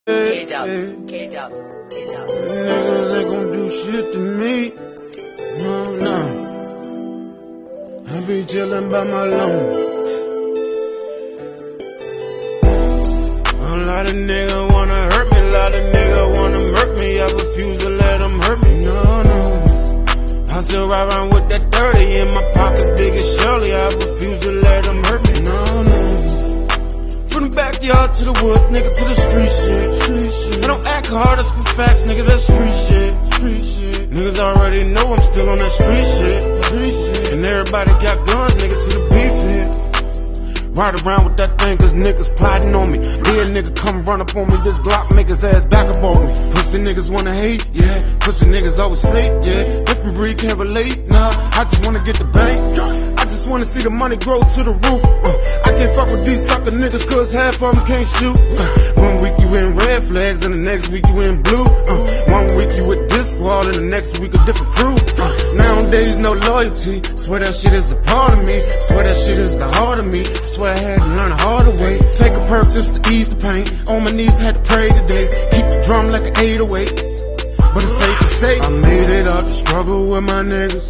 Get up, get up, get up. Niggas ain't gon' do shit to me. No. I be chillin' by my lone. A lot of niggas wanna hurt me, a lot of niggas wanna murk me. I refuse to let them hurt me, no. I still ride around with that 30 in my pockets, big as Shirley. I refuse to let them hurt me, no. From the backyard to the woods, nigga, to the street shit. I don't act hard, I spit facts, nigga, that's street shit. Niggas already know I'm still on that street shit. And everybody got guns, nigga, to the beef hit. Ride around with that thing cause niggas plotting on me. Dead nigga come run up on me, this Glock make his ass back up on me. Pussy niggas wanna hate, yeah. Pussy niggas always fake, yeah. Different breed can't relate, nah. I just wanna get the bank. I just wanna see the money grow to the roof. I can't fuck with these sucker niggas cause half of them can't shoot. 1 week you in red flags and the next week you in blue. 1 week you with this squad and the next week a different crew. Nowadays no loyalty, swear that shit is a part of me. Swear that shit is the heart of me. Swear I had to learn the harder way. Take a perk just to ease the pain. On my knees had to pray today. Keep the drum like an 808. But it's safe to say I made it out the struggle with my niggas.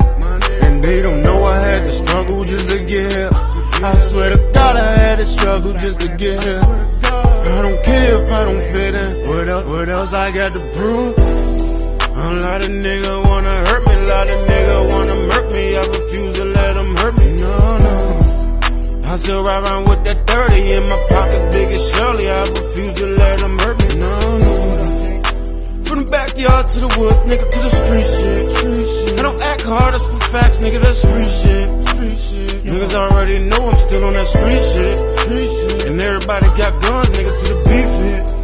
And they don't know I had to struggle just to get here. I swear to God I had to struggle just to get here. I don't care if I don't fit in. What else I got to prove? A lot of niggas wanna hurt me. A lot of niggas wanna murk me. I refuse to let them hurt me. No. I still ride around with that 30 in my pockets, big as Shirley. I refuse to let them hurt me. No. From the backyard to the woods, nigga, to the street shit. I don't act hard, I spit facts, nigga, that's street shit. Niggas already know I'm still on that street shit. And everybody got guns, nigga, to the beef hit.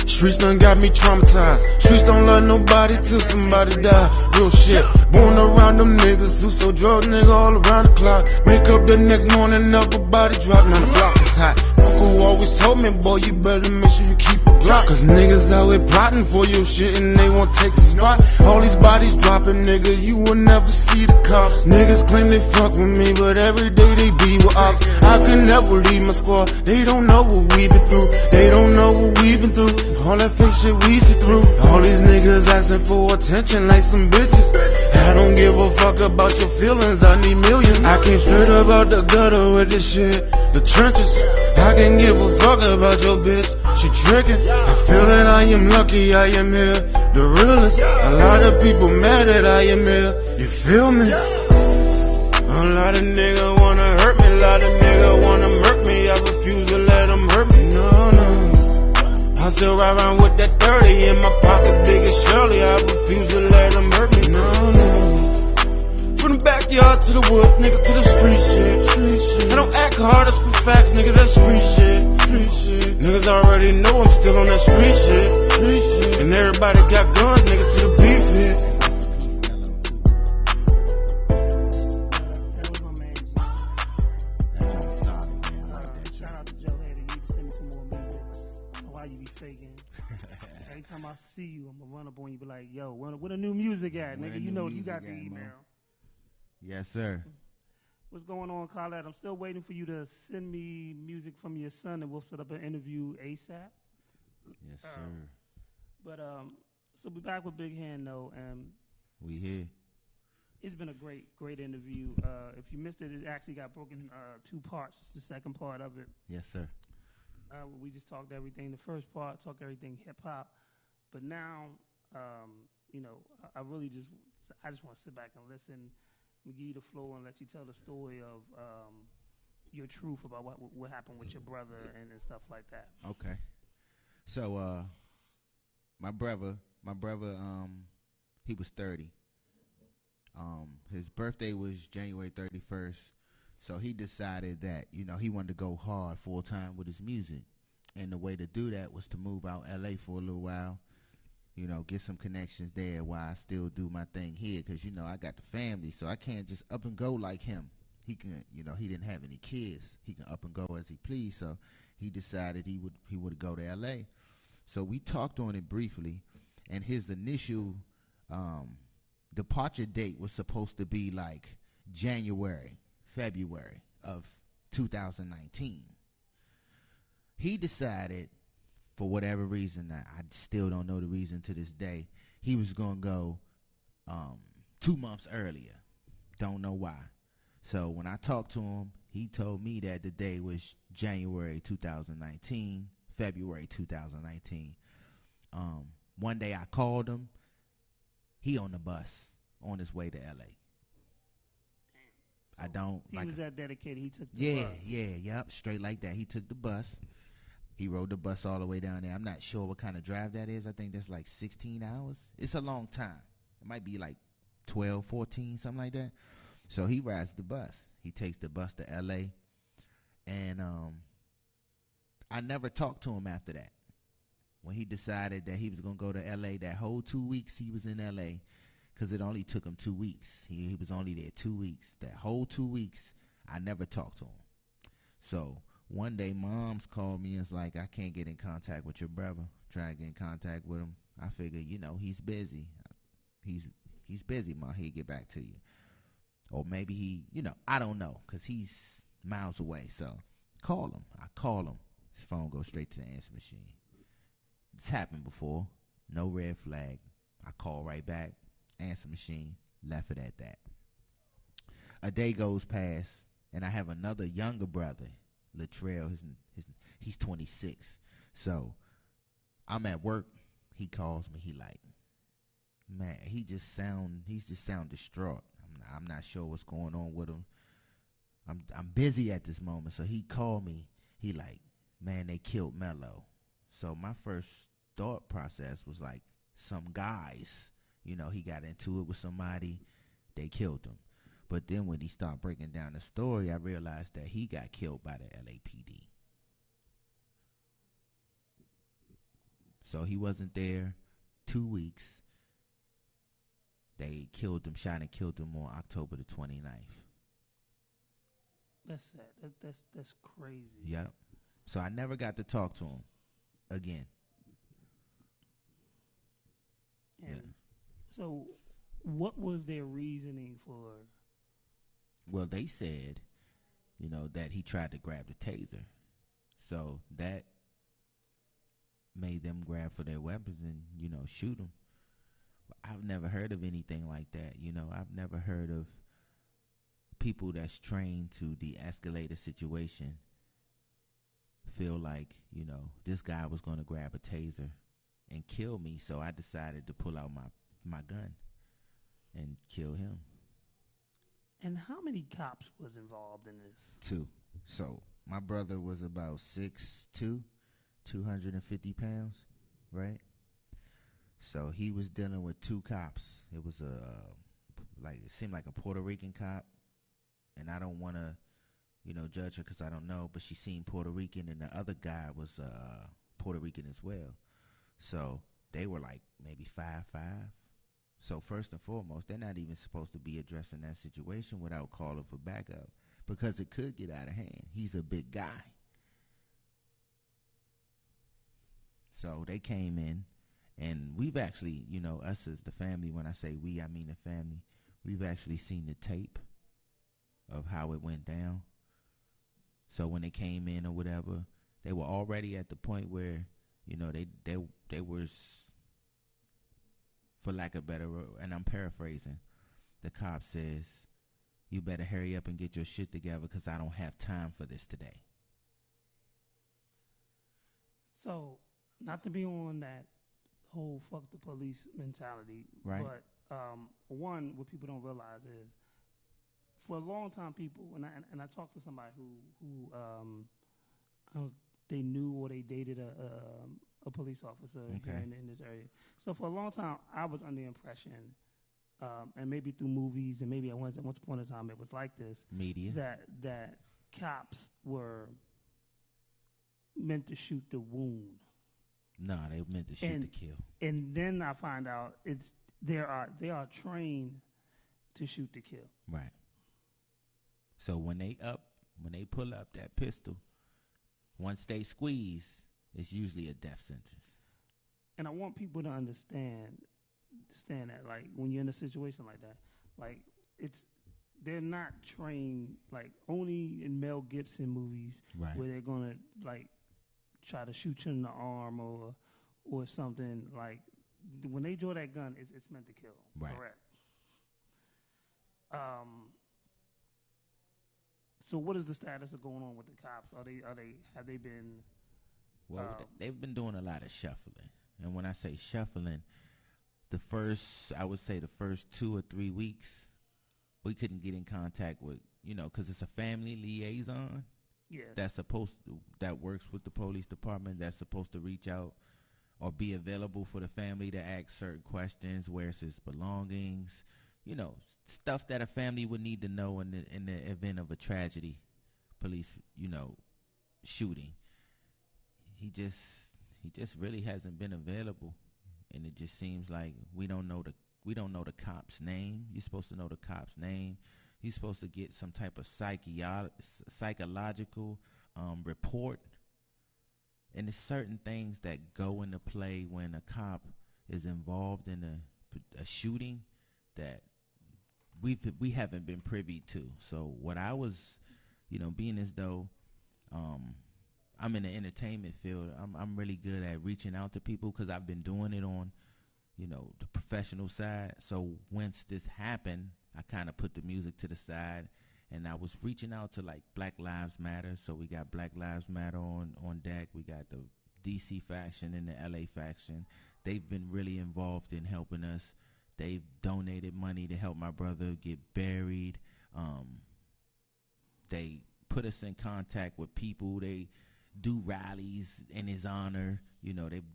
Streets done got me traumatized. Streets don't love nobody till somebody die. Real shit. Born around them niggas who so drug nigga all around the clock. Wake up the next morning, another body drop. Now the block is hot. Uncle always told me, boy, you better make sure you keep a Glock. Cause niggas out here plotting for your shit and they won't take the spot. All these bodies dropping, nigga, you will never see the cops. Niggas claim they fuck with me, but every day they be with ops. I can never leave my squad. They don't know what we been through. They don't know what we been through. All that fake shit we see through. All these niggas asking for attention like some bitches. I don't give a fuck about your feelings, I need millions. I came straight up out the gutter with this shit, the trenches. I can't give a fuck about your bitch, she trickin'. I feel that I am lucky, I am here, the realest. A lot of people mad that I am here, you feel me? A lot of niggas wanna hurt me, a lot of niggas wanna murk me. I refuse to let them hurt me, no. I still ride around with that 30 in my pockets, big as Shirley. I refuse to let them hurt me, no. From the backyard to the woods, nigga, to the street shit. I don't act hard, I spit facts, nigga, that's street shit. Niggas already know I'm still on that street shit. And everybody got guns, nigga, to the beef hit. Every time I see you, I'm gonna run up on you, be like, "Yo, where the new music at, nigga? You know you got the email." Yes, sir. What's going on, Khaled? I'm still waiting for you to send me music from your son, and we'll set up an interview ASAP. Yes, sir. But so we're back with Big Hand-No, and we here. It's been a great interview. If you missed it, it actually got broken 2 parts. It's the second part of it. Yes, sir. We just talked everything. The first part, talked everything hip hop, but now, you know, I just want to sit back and listen, and give you the floor and let you tell the story of your truth about what happened with your brother and stuff like that. Okay. So, my brother, he was 30. His birthday was January 31st. So he decided that, you know, he wanted to go hard full time with his music. And the way to do that was to move out LA for a little while, you know, get some connections there while I still do my thing here. Because, you know, I got the family, so I can't just up and go like him. He can, you know, he didn't have any kids. He can up and go as he pleased. So he decided he would go to LA. So we talked on it briefly. And his initial departure date was supposed to be like February of 2019. He decided for whatever reason, I still don't know the reason to this day, he was going to go 2 months earlier. Don't know why. So when I talked to him, he told me that the day was January 2019, February 2019. One day I called him. He on the bus on his way to LA. So I don't he like. was that dedicated. He took the bus. Yep, straight like that. He took the bus. He rode the bus all the way down there. I'm not sure what kind of drive that is. I think that's like 16 hours. It's a long time. It might be like 12, 14, something like that. So he rides the bus. He takes the bus to LA. And I never talked to him after that. When he decided that he was going to go to LA, that whole 2 weeks he was in LA, because it only took him 2 weeks. He was only there 2 weeks. That whole 2 weeks, I never talked to him. So one day, Mom's called me and was like, I can't get in contact with your brother. Try to get in contact with him. I figured, he's busy. He's busy, Mom. He'll get back to you. Or maybe he, I don't know, because he's miles away. So call him. I call him. His phone goes straight to the answer machine. It's happened before. No red flag. I call right back. Answer machine. Left it at that. A day goes past, and I have another younger brother, Latrell. He's 26. So I'm at work. He calls me. He like, man, he's just sound distraught. I'm not sure what's going on with him. I'm busy at this moment. So he called me. He like, man, they killed Mello. So my first thought process was like, some guys, he got into it with somebody, they killed him. But then when he started breaking down the story, I realized that he got killed by the LAPD. So he wasn't there 2 weeks. They killed him, shot and killed him on October the 29th. That's sad. That's crazy. Yep. So I never got to talk to him again. And yeah. So what was their reasoning for? Well, they said, that he tried to grab the taser. So that made them grab for their weapons and, shoot him. I've never heard of anything like that. I've never heard of people that's trained to de-escalate a situation feel like, this guy was going to grab a taser and kill me. So I decided to pull out my gun and kill him. And how many cops was involved in this? 2. So my brother was about 6'2", 250 pounds, right? So he was dealing with 2 cops. It was it seemed like a Puerto Rican cop, and I don't want to, judge her because I don't know, but she seemed Puerto Rican, and the other guy was Puerto Rican as well. So they were like maybe 5'5". So first and foremost, they're not even supposed to be addressing that situation without calling for backup, because it could get out of hand. He's a big guy. So they came in, and we've actually, us as the family, when I say we, I mean the family, we've actually seen the tape of how it went down. So when they came in or whatever, they were already at the point where, they was, for lack of better, and I'm paraphrasing, the cop says, you better hurry up and get your shit together because I don't have time for this today. So, not to be on that whole fuck the police mentality, right? But one, what people don't realize is, for a long time, people, and I talked to somebody who they knew or they dated a police officer here in this area. So for a long time, I was under the impression, and maybe through movies, and maybe at once upon a time it was like this, media, that cops were meant to shoot the wound. No, they meant to shoot to kill. And then I find out they are trained to shoot to kill. Right. So when they pull up that pistol, once they squeeze, it's usually a death sentence. And I want people to understand that, like, when you're in a situation like that, like, they're not trained, like, only in Mel Gibson movies, right, where they're gonna, like, try to shoot you in the arm or something, like when they draw that gun, it's meant to kill. Right. Correct. So what is the status of going on with the cops? Have they been? Well, they've been doing a lot of shuffling, and when I say shuffling, I would say the first 2 or 3 weeks, we couldn't get in contact with, because it's a family liaison. Yes. That works with the police department. That's supposed to reach out or be available for the family to ask certain questions. Where's his belongings? Stuff that a family would need to know in the event of a tragedy, police, shooting. He just really hasn't been available, and it just seems like we don't know the cop's name. You're supposed to know the cop's name. He's supposed to get some type of psychological report, and there's certain things that go into play when a cop is involved in a shooting that we haven't been privy to. So what I was, being as though I'm in the entertainment field, I'm really good at reaching out to people because I've been doing it on, the professional side. So once this happened, I kind of put the music to the side, and I was reaching out to like Black Lives Matter. So we got Black Lives Matter on deck. We got the DC faction and the LA faction. They've been really involved in helping us. They've donated money to help my brother get buried. They put us in contact with people. They do rallies in his honor. They've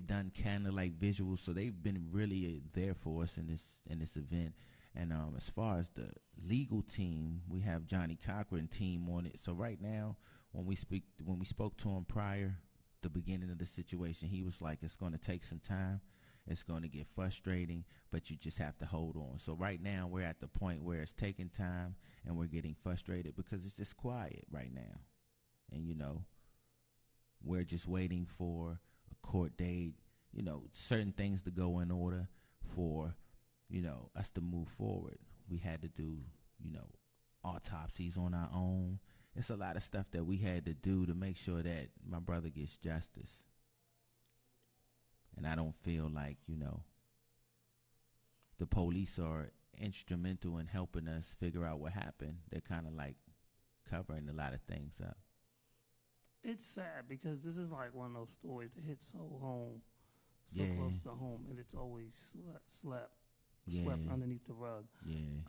done candlelight visuals, so they've been really there for us in this event. And as far as the legal team, we have Johnny Cochran team on it. So right now, when we spoke to him prior the beginning of the situation, he was like, it's going to take some time. It's going to get frustrating, but you just have to hold on. So right now, we're at the point where it's taking time, and we're getting frustrated because it's just quiet right now. And, we're just waiting for a court date, certain things to go in order for, us to move forward. We had to do, autopsies on our own. It's a lot of stuff that we had to do to make sure that my brother gets justice. And I don't feel like, the police are instrumental in helping us figure out what happened. They're kind of like covering a lot of things up. It's sad because this is like one of those stories that hits so Yeah. close to home, and it's always swept Yeah. underneath the rug. Yeah.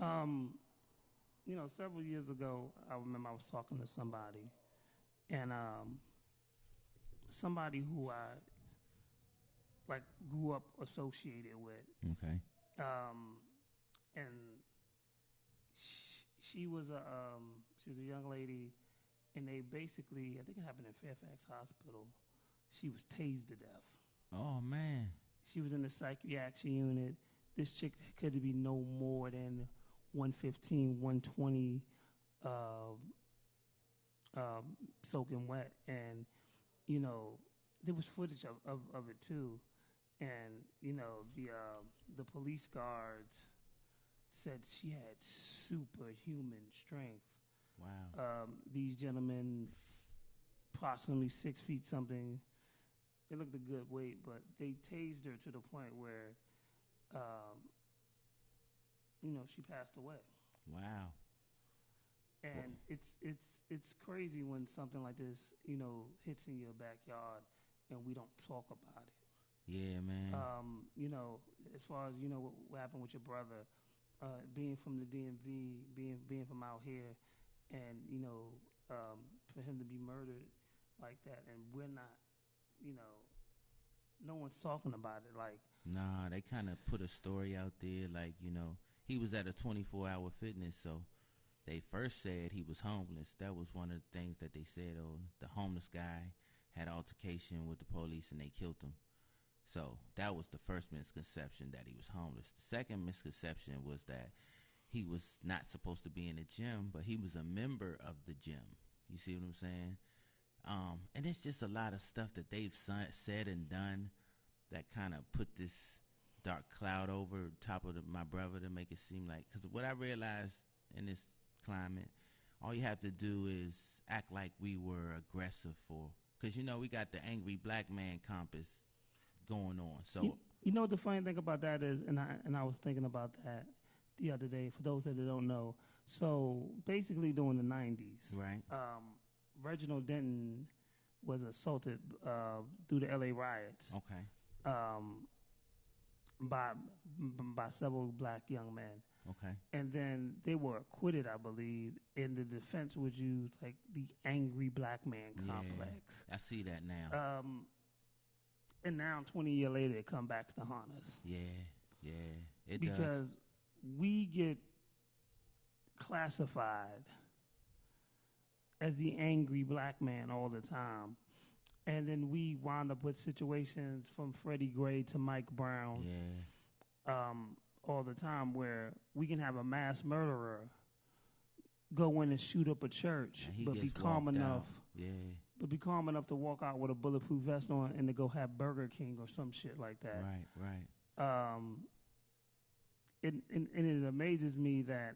Several years ago, I remember I was talking to somebody, and somebody who I like grew up associated with. Okay. And she was a young lady, and they basically, I think it happened in Fairfax Hospital. She was tased to death. Oh man. She was in the psychiatric unit. This chick could be no more than 115, 120, soaking wet, and there was footage of it too. And the police guards said she had superhuman strength. Wow. These gentlemen, approximately 6 feet something, they looked a good weight, but they tased her to the point where, she passed away. Wow. And it's crazy when something like this, hits in your backyard, and we don't talk about it. Yeah, man. As far as what happened with your brother, being from the DMV, being from out here, and for him to be murdered like that, and we're not, no one's talking about it. Like, Nah, they kind of put a story out there, like he was at a 24-hour fitness, so they first said he was homeless. That was one of the things that they said. Oh, the homeless guy had altercation with the police and they killed him. So that was the first misconception, that he was homeless. The second misconception was that he was not supposed to be in the gym, but he was a member of the gym. You see what I'm saying? And it's just a lot of stuff that they've said and done that kind of put this dark cloud over top of my brother to make it seem like, because what I realized in this climate, all you have to do is act like we were aggressive for Because, you know, we got the angry black man compass going on. So you know what the funny thing about that is, and I was thinking about that the other day, for those that don't know. So basically during the 90s, right, Reginald Denton was assaulted through the LA riots okay, by several black young men. okay, And then they were acquitted, I believe, and the defense would use like the angry black man complex. I see that now. And now 20 years later, it come back to haunt us. Yeah, it because does. we get classified as the angry black man all the time. And then we wind up with situations from Freddie Gray to Mike Brown all the time where we can have a mass murderer go in and shoot up a church, but be calm enough. But be calm enough to walk out with a bulletproof vest on and to go have Burger King or some shit like that. Right. And it amazes me that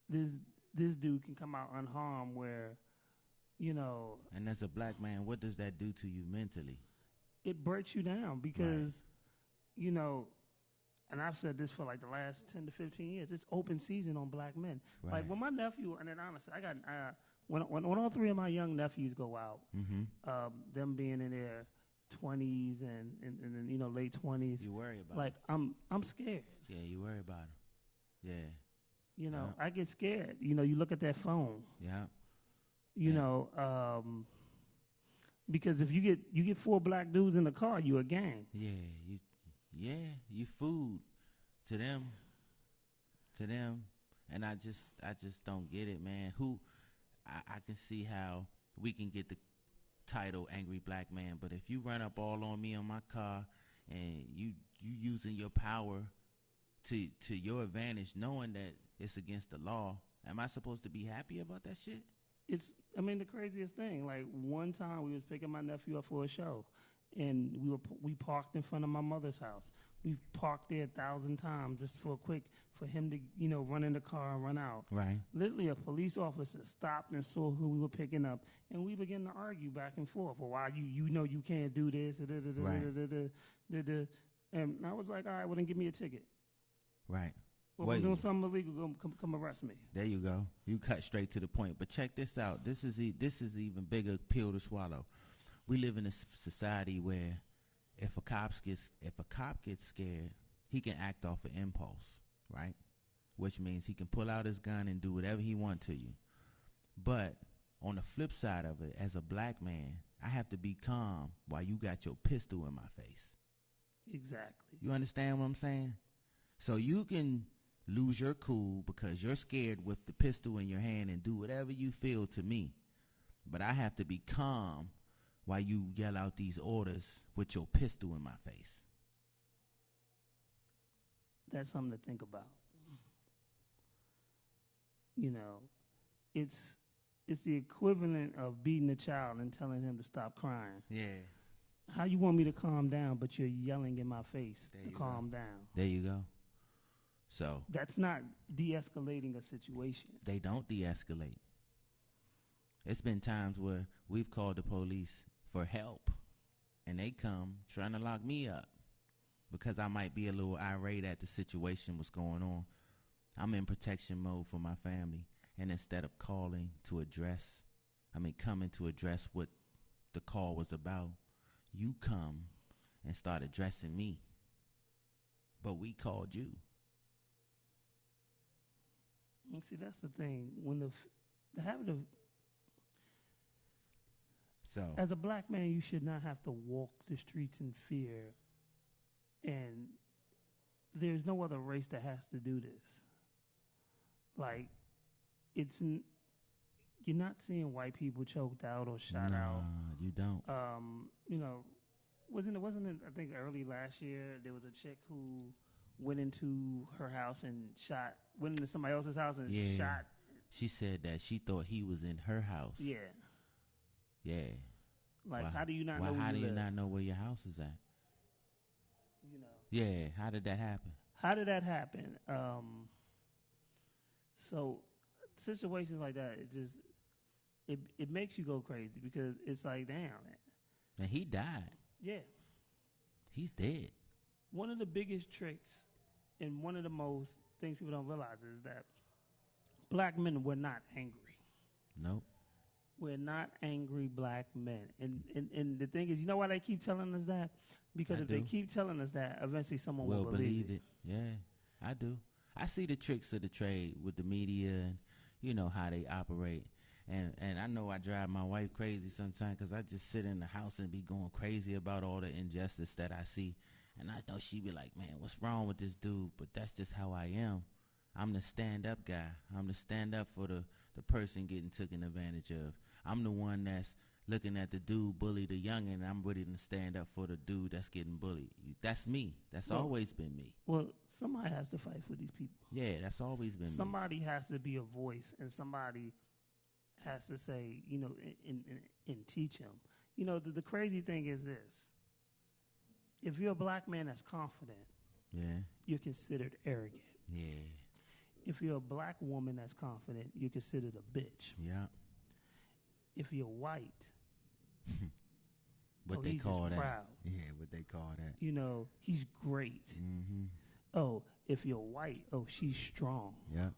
this dude can come out unharmed where, you know. And as a black man, what does that do to you mentally? It breaks you down because, you know, and I've said this for like the last 10 to 15 years, it's open season on black men. Right. Like when my nephew, and then honestly, I got, when all three of my young nephews go out, them being in their 20s and you know, late 20s. You worry about like it. I'm scared. Yeah, you worry about them. Yeah. You know, I get scared. You know, you look at that phone. Yeah. You know, because if you get 4 black dudes in the car, you a gang. Yeah, you food to them. And I just don't get it, man. I can see how we can get the title angry black man, but if you run up all on me on my car and you using your power to your advantage, knowing that it's against the law, am I supposed to be happy about that shit? I mean, the craziest thing, like one time we was picking my nephew up for a show, and we parked in front of my mother's house. We've parked there 1,000 times just for him to, you know, run in the car and run out. Right. Literally, a police officer stopped and saw who we were picking up, and we began to argue back and forth. Well, why you know you can't do this? And I was like, all right, well then give me a ticket. Right. Well, if I'm doing something illegal, come arrest me. There you go. You cut straight to the point. But check this out. This is even bigger pill to swallow. We live in a society where if a cop gets scared, he can act off an impulse, right? Which means he can pull out his gun and do whatever he wants to you. But on the flip side of it, as a black man, I have to be calm while you got your pistol in my face. Exactly. You understand what I'm saying? So you can lose your cool because you're scared with the pistol in your hand and do whatever you feel to me. But I have to be calm while you yell out these orders with your pistol in my face. That's something to think about. You know, it's the equivalent of beating a child and telling him to stop crying. Yeah. How you want me to calm down, but you're yelling in my face to calm down? There you go. So that's not de-escalating a situation. They don't de-escalate. It's been times where we've called the police for help, and they come trying to lock me up because I might be a little irate at the situation, what's going on. I'm in protection mode for my family, and instead of coming to address what the call was about, you come and start addressing me. But we called you. And see, that's the thing. When the habit of as a black man, you should not have to walk the streets in fear. And there's no other race that has to do this. Like, you're not seeing white people choked out or shot out. You don't. You know, wasn't it? I think early last year there was a chick who went into her house and went into somebody else's house and shot. She said that she thought he was in her house. Yeah. Yeah. Like, how do you not know where you live? How do you not know where your house is at? You know. Yeah. How did that happen? So situations like that, it makes you go crazy because it's like, damn, man. And he died. Yeah. He's dead. One of the biggest tricks and one of the most things people don't realize is that black men were not angry. Nope. We're not angry black men. And the thing is, you know why they keep telling us that? Because if they keep telling us that, eventually someone will believe it. Yeah, I do. I see the tricks of the trade with the media and, you know, how they operate. And I know I drive my wife crazy sometimes because I just sit in the house and be going crazy about all the injustice that I see. And I know she be like, man, what's wrong with this dude? But that's just how I am. I'm the stand-up guy. I'm the stand-up for the person getting taken advantage of. I'm the one that's looking at the dude bully the youngin', and I'm ready to stand up for the dude that's getting bullied. That's me. That's always been me. Well, somebody has to fight for these people. Yeah, that's always been somebody has to be a voice, and somebody has to say, you know, and teach them. You know, the crazy thing is this. If you're a black man that's confident, you're considered arrogant. Yeah. If you're a black woman that's confident, you're considered a bitch. Yeah. If you're white, what they call that. Proud. Yeah, what they call that. You know, he's great. Mm-hmm. Oh, if you're white, oh, she's strong. Yep.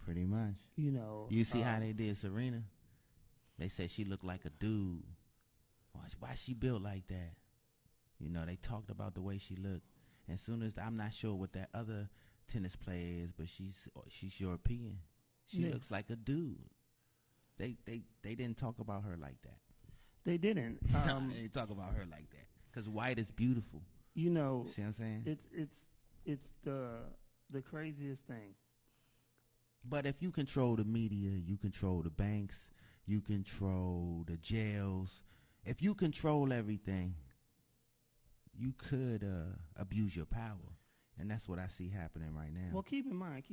Pretty much. You know. You see how they did Serena? They said she looked like a dude. Why she built like that? You know, they talked about the way she looked. As soon as I'm not sure what that other tennis player is, but she's European. She looks like a dude. They didn't talk about her like that. They didn't. They didn't talk about her like that. Because white is beautiful. You know. See what I'm saying? It's the craziest thing. But if you control the media, you control the banks, you control the jails. If you control everything, you could abuse your power. And that's what I see happening right now. Well, keep in mind.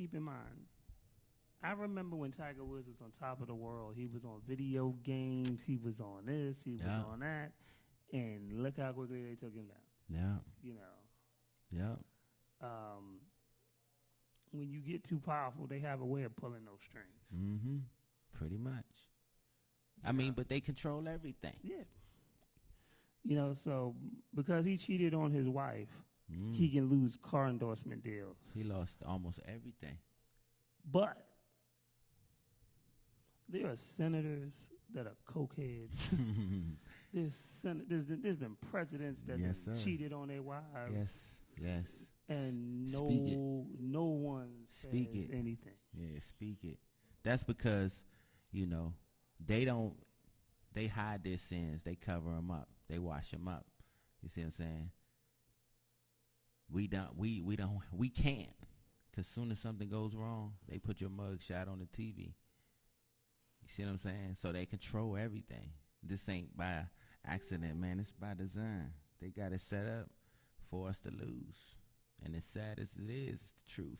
I remember when Tiger Woods was on top of the world. He was on video games. He was on this. He was on that. And look how quickly they took him down. Yeah. You know. Yeah. When you get too powerful, they have a way of pulling those strings. Mm-hmm. Pretty much. I mean, but they control everything. Yeah. You know, so because he cheated on his wife, he can lose car endorsement deals. He lost almost everything. But there are senators that are cokeheads. There's been presidents that have cheated on their wives. Yes. And no one says anything. Yeah, speak it. That's because, you know, they hide their sins. They cover them up. They wash them up. You see what I'm saying? We can't. Because soon as something goes wrong, they put your mug shot on the TV. You see what I'm saying? So they control everything. This ain't by accident, man. It's by design. They got it set up for us to lose. And as sad as it is, it's the truth.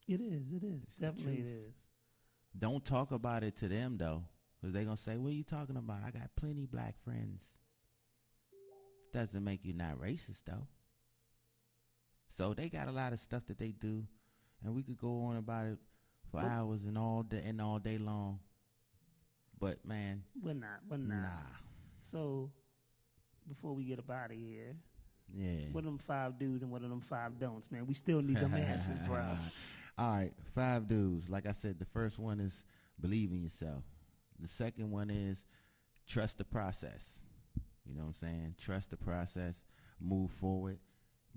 It is. Definitely it is. Don't talk about it to them, though. Because they're going to say, what are you talking about? I got plenty black friends. Doesn't make you not racist, though. So they got a lot of stuff that they do. And we could go on about it for hours and all day long. But, man. We're not. Nah. So, before we get up out of here. Yeah. What are them 5 do's and what are them 5 don'ts, man? We still need them answers, bro. All right, 5 do's. Like I said, the first one is believe in yourself. The second one is trust the process. You know what I'm saying? Trust the process. Move forward.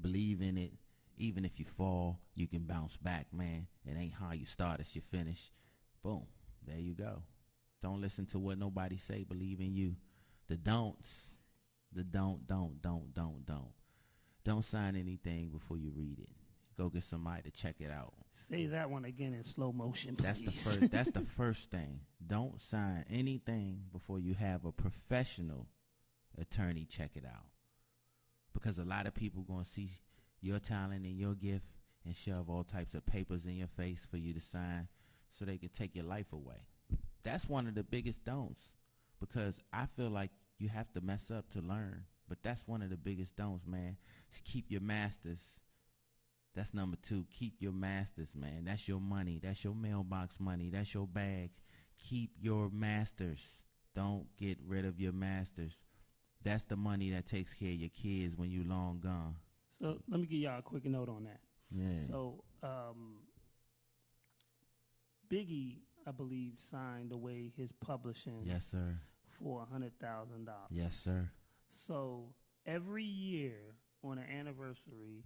Believe in it. Even if you fall, you can bounce back, man. It ain't how you start, it's your finish. Boom. There you go. Don't listen to what nobody say. Believe in you. The don'ts. The don't. Don't sign anything before you read it. Go get somebody to check it out. Say that one again in slow motion, please. That's the first thing. Don't sign anything before you have a professional attorney check it out. Because a lot of people going to see your talent and your gift and shove all types of papers in your face for you to sign so they can take your life away. That's one of the biggest don'ts. Because I feel like you have to mess up to learn. But that's one of the biggest don'ts, man. Keep your masters. That's number 2. Keep your masters, man. That's your money. That's your mailbox money. That's your bag. Keep your masters. Don't get rid of your masters. That's the money that takes care of your kids when you long gone. So let me give y'all a quick note on that. Yeah. So Biggie, I believe, signed away his publishing. Yes, sir. For $100,000. Yes, sir. So every year on an anniversary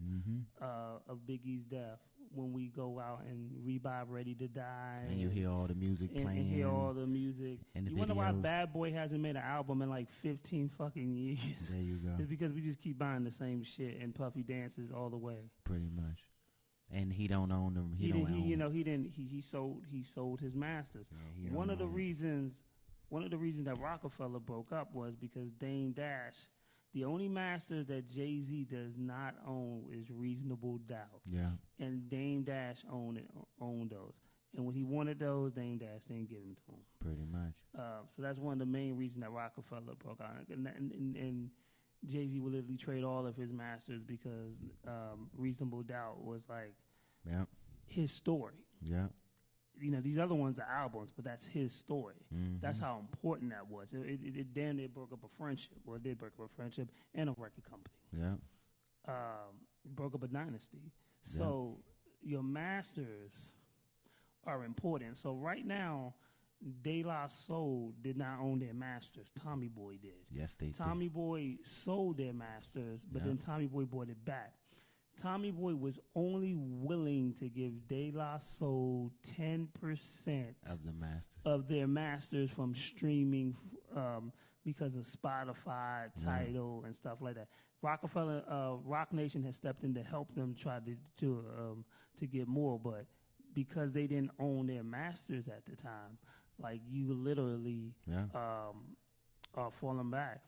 of Biggie's death, when we go out and revive Ready to Die, and you hear all the music playing, and hear all the music, and the you videos. wonder why Bad Boy hasn't made an album in like 15 fucking years. There you go. It's because we just keep buying the same shit and Puffy dances all the way. Pretty much. And he don't own them. He sold his masters. Yeah, One of the reasons that Rockefeller broke up was because Dame Dash, the only masters that Jay-Z does not own is Reasonable Doubt. Yeah. And Dame Dash owned those. And when he wanted those, Dame Dash didn't give them to him. Pretty much. So that's one of the main reasons that Rockefeller broke out. And Jay-Z would literally trade all of his masters because Reasonable Doubt was like his story. Yeah. You know, these other ones are albums, but that's his story. Mm-hmm. That's how important that was. It damn near broke up a friendship. Well, it did break up a friendship and a record company. Yeah. Broke up a dynasty. So your masters are important. So right now, De La Soul did not own their masters. Tommy Boy did. Yes, they did. Tommy Boy sold their masters, but then Tommy Boy bought it back. Tommy Boy was only willing to give De La Soul 10% of their masters from streaming because of Spotify, Tidal, and stuff like that. Rockefeller, Rock Nation has stepped in to help them try to get more, but because they didn't own their masters at the time, like you literally are falling back.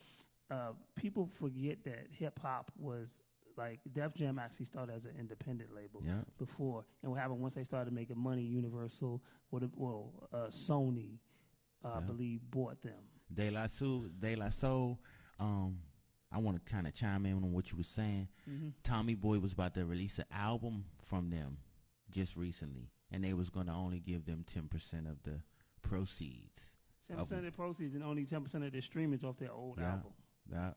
People forget that hip hop was. Like, Def Jam actually started as an independent label before. And what happened once they started making money, Universal, Sony, I believe, bought them. De La Soul, I want to kind of chime in on what you were saying. Mm-hmm. Tommy Boy was about to release an album from them just recently, and they was going to only give them 10% of the proceeds. 10% of the proceeds and only 10% of their streamers off their old album. Yeah.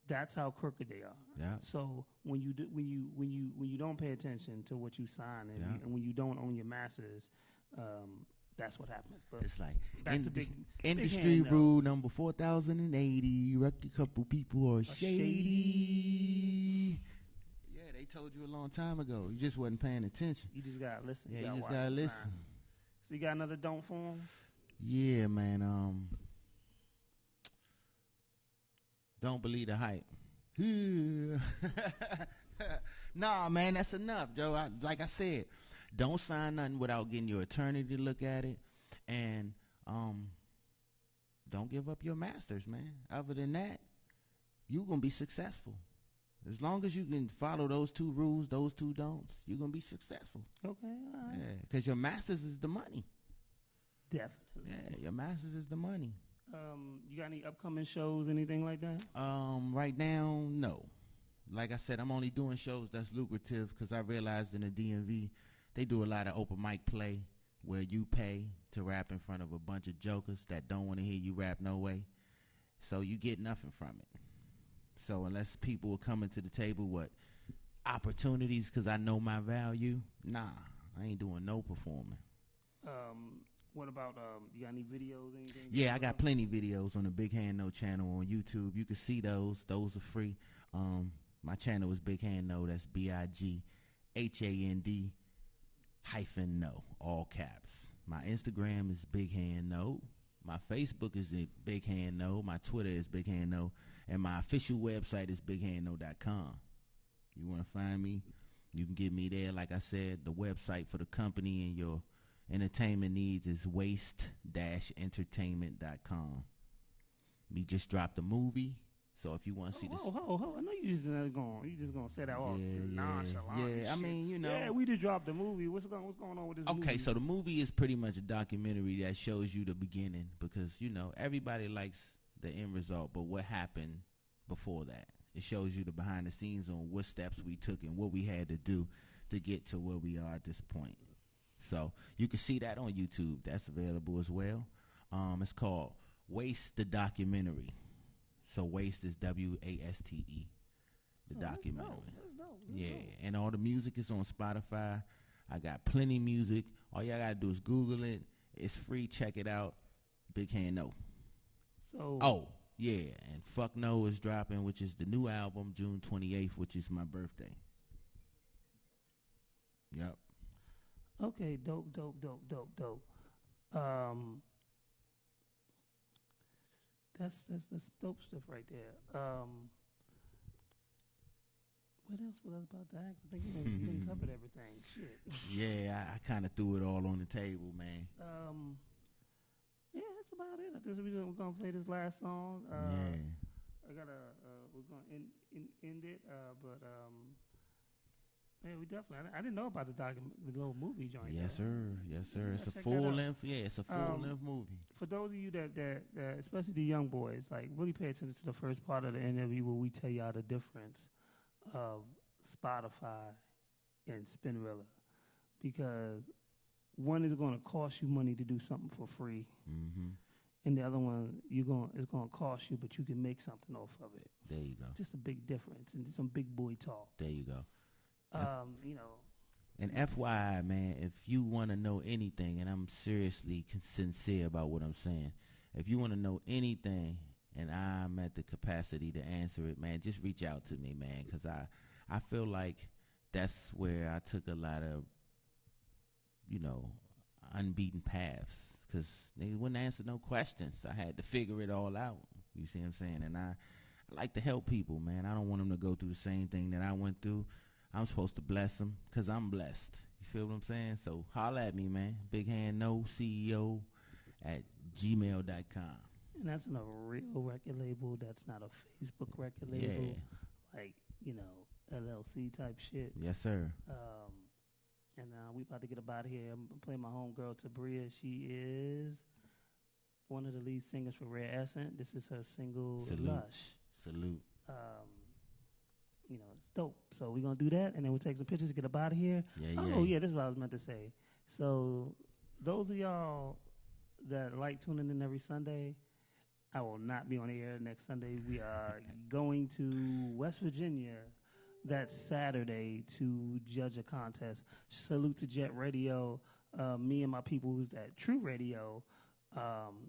That's how crooked they are. Yeah. So when you don't pay attention to what you sign and when you don't own your masters, that's what happens. But it's like big industry hand, rule number 4080. A couple people are shady. Yeah, they told you a long time ago. You just wasn't paying attention. You just gotta listen. Yeah, you just gotta listen. So you got another don't for him? Yeah, man. Don't believe the hype. Nah, man, that's enough, Joe. Like I said, don't sign nothing without getting your attorney to look at it, and don't give up your masters, man. Other than that, you're gonna be successful. As long as you can follow those two rules, those two don'ts, you're gonna be successful. Okay, all right. Yeah, because your masters is the money. Definitely. Yeah, your masters is the money. You got any upcoming shows, anything like that? Right now, no. Like I said, I'm only doing shows that's lucrative because I realized in the DMV, they do a lot of open mic play where you pay to rap in front of a bunch of jokers that don't want to hear you rap no way. So you get nothing from it. So unless people are coming to the table, opportunities because I know my value, nah, I ain't doing no performing. What about, you got any videos, anything? Yeah, I got plenty of videos on the Big Hand No channel on YouTube. You can see those. Those are free. My channel is Big Hand No. That's BIGHAND-No, all caps. My Instagram is Big Hand No. My Facebook is Big Hand No. My Twitter is Big Hand No. And my official website is BigHandNo.com. You want to find me? You can get me there. Like I said, the website for the company and your entertainment needs is waste-entertainment.com. We just dropped a movie, so if you want to see this. I know you just gonna say that all nonchalant. Yeah, I mean, you know. Yeah, we just dropped the movie. What's going on with this movie? Okay, so the movie is pretty much a documentary that shows you the beginning because, you know, everybody likes the end result, but what happened before that? It shows you the behind the scenes on what steps we took and what we had to do to get to where we are at this point. So you can see that on YouTube. That's available as well. It's called Waste the Documentary. So Waste is WASTE. The documentary. That's dope. Yeah, and all the music is on Spotify. I got plenty music. All y'all gotta do is Google it. It's free. Check it out. BIGHAND-NO. So. Oh, yeah, and Fuck No is dropping, which is the new album, June 28th, which is my birthday. Yep. Okay, dope. That's dope stuff right there. What else was I about to ask? I think you done covered everything. Shit. Yeah, I kind of threw it all on the table, man. Yeah, that's about it. I guess we're gonna play this last song. I gotta we're gonna end it. But yeah, we definitely. I didn't know about the little movie joint. Yes, though. sir. Yes, sir. Yeah, It's a check that full out. length. Yeah, it's a full length movie. For those of you that especially the young boys, like really pay attention to the first part of the interview where we tell y'all the difference of Spotify and Spinrilla, because one is going to cost you money to do something for free, and the other one it's going to cost you, but you can make something off of it. There you go. Just a big difference, and some big boy talk. There you go. You know. And FYI, man, if you want to know anything, and I'm seriously sincere about what I'm saying, if you want to know anything and I'm at the capacity to answer it, man, just reach out to me, man, because I feel like that's where I took a lot of, unbeaten paths, because they wouldn't answer no questions. I had to figure it all out. You see what I'm saying? And I like to help people, man. I don't want them to go through the same thing that I went through. I'm supposed to bless them because I'm blessed. You feel what I'm saying? So holla at me, man. BIGHAND-NO CEO at gmail.com. And that's not a real record label. That's not a Facebook record label. Yeah. Like, LLC type shit. Yes, sir. And we about to get up out of here. I'm playing my homegirl, Tabria. She is one of the lead singers for Rare Essence. This is her single, Lush. Salute. It's dope. So we're going to do that, and then we'll take some pictures to get up out of here. Yeah, this is what I was meant to say. So those of y'all that like tuning in every Sunday, I will not be on the air next Sunday. We are going to West Virginia that Saturday to judge a contest. Salute to Jet Radio. Me and my people who's at True Radio,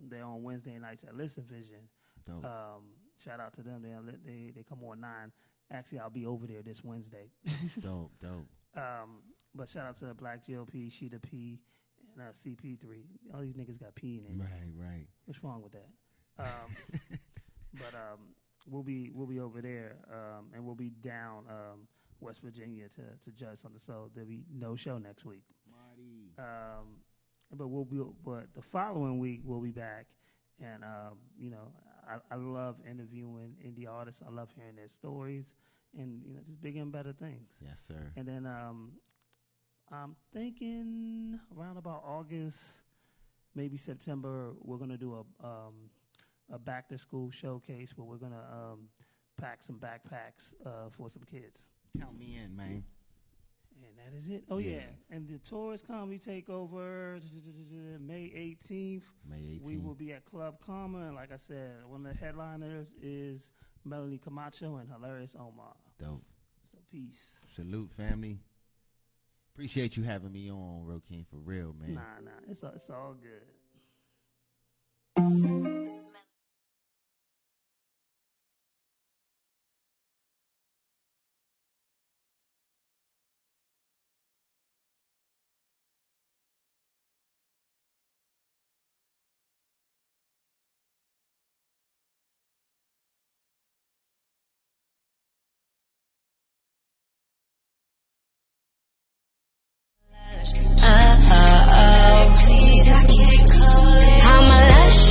they're on Wednesday nights at Listen Vision. Dope. Shout out to them. They come on 9. Actually, I'll be over there this Wednesday. Dope. But shout out to Black GOP, Sheeta P, and CP3. All these niggas got P in it. Right. What's wrong with that? But we'll be over there, and we'll be down West Virginia to judge something. So there'll be no show next week. But the following week we'll be back, and I love interviewing indie artists. I love hearing their stories, and just bigger and better things. Yes, sir. And then I'm thinking around about August, maybe September, we're gonna do a back to school showcase where we're gonna pack some backpacks for some kids. Count me in, man. And that is it. Oh yeah. And the Tourist Comedy Takeover, May 18th. We will be at Club Karma, and like I said, one of the headliners is Melanie Camacho and Hilarious Omar. Dope. So peace. Salute, family. Appreciate you having me on, Roh'keame, for real, man. Nah, it's all good. I'm a lush,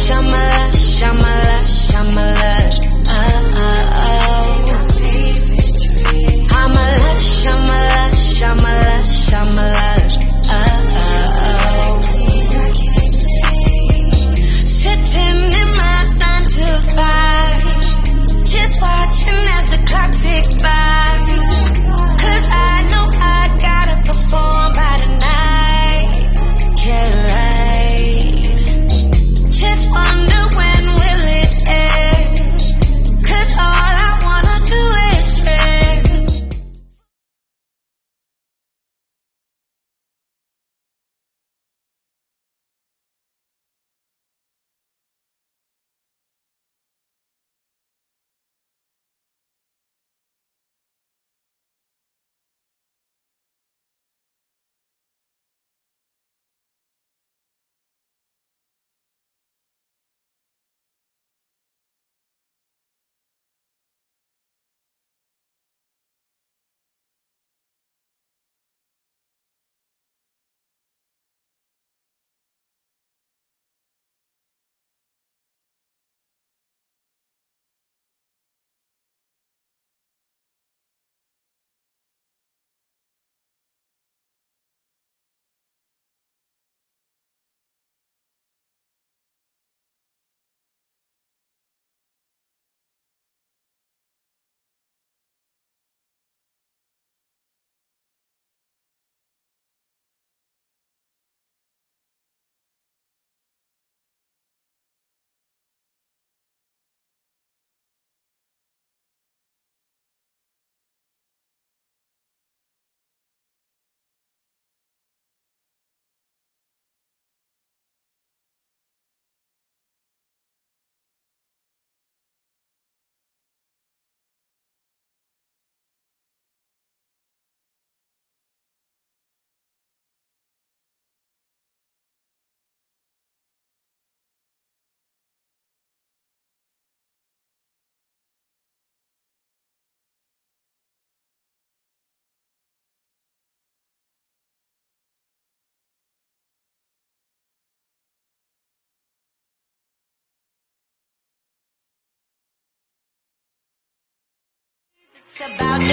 about